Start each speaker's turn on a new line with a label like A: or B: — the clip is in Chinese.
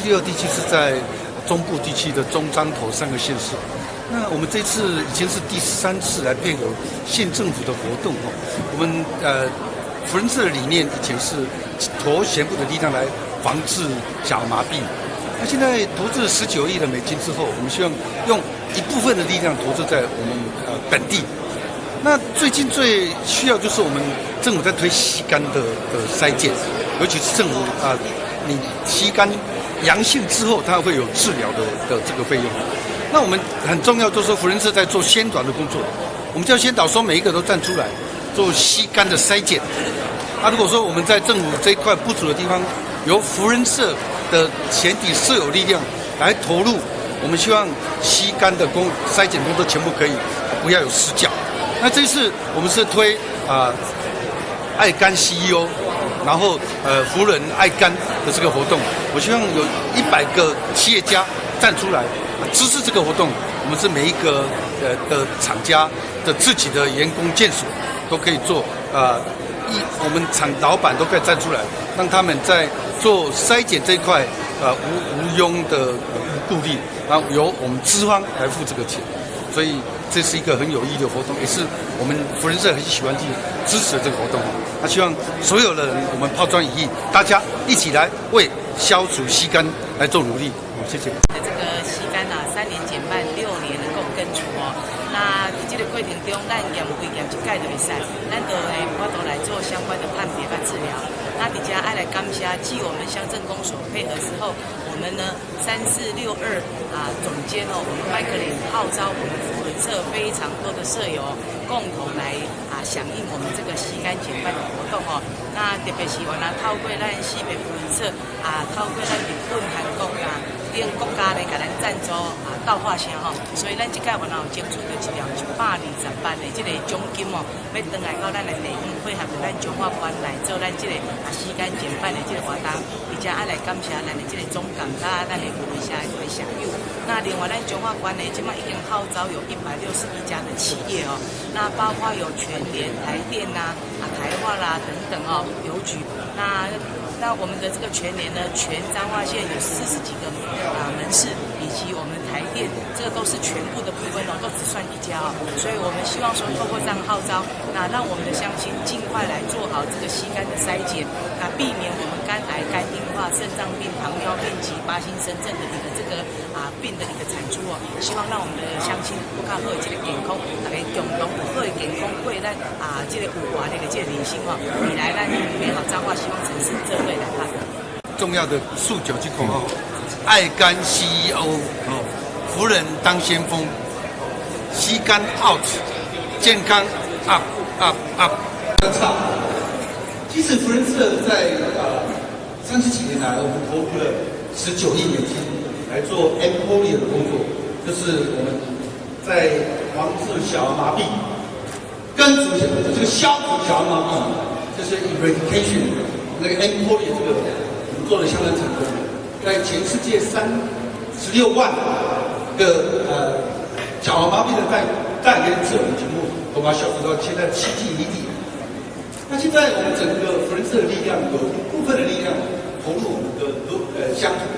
A: 第二地区是在中部地区的中彰投3个县市。那我们这次已经是第3次来配合县政府的活动哦。我们福仁社的理念以前是投全部的力量来防治小儿麻痹。那现在投资了19亿的美金之后，我们希望用一部分的力量投资在我们本地。那最近最需要就是我们政府在推吸肝的筛检，尤其是政府你吸肝阳性之后，它会有治疗的这个费用。那我们很重要，就是说福仁社在做宣导的工作，我们就要宣导说每一个都站出来做吸肝的筛检。那如果说我们在政府这一块不足的地方，由福仁社的全体社有力量来投入，我们希望吸肝的筛检工作全部可以不要有死角。那这一次我们是推爱肝 CEO， 然后福仁爱肝的这个活动，我希望有100个企业家站出来支持这个活动。我们是每一个的厂家的自己的员工眷属都可以做我们厂老板都可以站出来，让他们在做筛检这一块无庸的顾虑，然后由我们资方来付这个钱。所以这是一个很有意义的活动，也是我们福仁社很喜欢去支持的这个活动。那希望所有的人我们抛砖引玉，大家一起来为消除吸肝来做努力。谢谢。
B: 这个吸肝3年减半，6年能够根除哦。那在这个过程中，咱验规验一届就会使，咱就会我都来做相关的判别和治疗。那底下爱来感谢，继我们乡镇公所配合之后，我们呢3462总监哦，我们麦克林号召我们福仁社非常多的社友共同来响应我们这个吸肝减半的活动哦。那特别是我透过咱4个福仁社透过咱日本、韩国等国家来给咱赞助到化声吼，所以咱这届我有争取到一条120万的这个奖金哦，要回来到咱的地方，配合咱中华关来做咱这个吸肝减半的这个活动，而且爱来感谢咱的这个总干甲咱的福仁社的社友。那另外咱中华关呢，今麦已经号召有161家的企业哦，那包括有全联、台电台化啦等等哦，邮局。那我们的这个全联呢，全彰化县有40几个门市，以及我们台电，这个都是全部的部分哦，都只算1家哦。所以我们希望说，透过这样号召，让我们的乡亲尽快来做好这个吸肝的筛检，避免我们肝癌、肝硬化、肾脏病、糖尿病及8型肾症的一个这个病的一个产出哦。希望让我们的乡亲更加好的这个健康，大家共同好的健康，为咱这个有活的这个人生哦，未来咱美好彰化希望城市这未来哈。
A: 重要的诉求去口号，爱肝 CEO 福仁当先锋，吸肝 out， 健康 up up up。其实福仁社在30几年来，我们投入了19亿美金来做 Emporia 的工作，就是我们在防治小儿麻痹，根除这个消除小儿麻痹，就是 eradication 那个 Emporia 这个。做得相当成功，在全世界16万个小儿麻痹的代言者，我们全部都把它消除到现在7亿里。那现在我们整个福仁社的力量有一部分的力量投入我们的乡土。